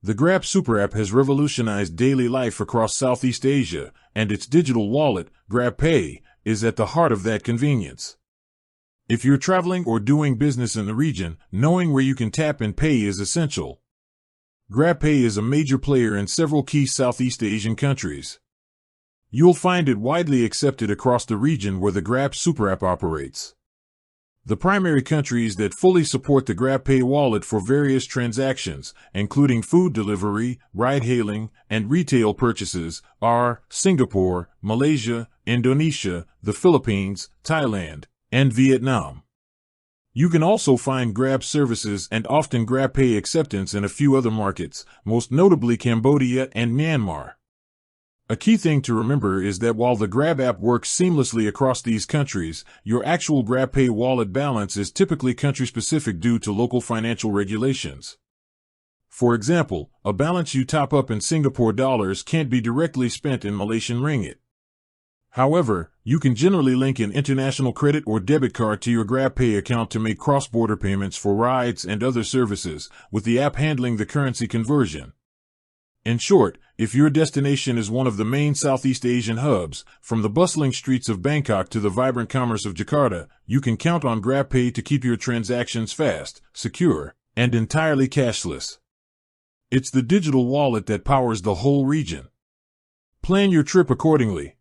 The Grab Super App has revolutionized daily life across Southeast Asia, and its digital wallet, GrabPay, is at the heart of that convenience. If you're traveling or doing business in the region, knowing where you can tap and pay is essential. GrabPay is a major player in several key Southeast Asian countries. You'll find it widely accepted across the region where the Grab Super App operates. The primary countries that fully support the GrabPay wallet for various transactions, including food delivery, ride-hailing, and retail purchases, are Singapore, Malaysia, Indonesia, the Philippines, Thailand, and Vietnam. You can also find Grab services and often GrabPay acceptance in a few other markets, most notably Cambodia and Myanmar. A key thing to remember is that while the Grab app works seamlessly across these countries, your actual GrabPay wallet balance is typically country-specific due to local financial regulations. For example, a balance you top up in Singapore dollars can't be directly spent in Malaysian ringgit. However, you can generally link an international credit or debit card to your GrabPay account to make cross-border payments for rides and other services, with the app handling the currency conversion. In short, if your destination is one of the main Southeast Asian hubs, from the bustling streets of Bangkok to the vibrant commerce of Jakarta, you can count on GrabPay to keep your transactions fast, secure, and entirely cashless. It's the digital wallet that powers the whole region. Plan your trip accordingly.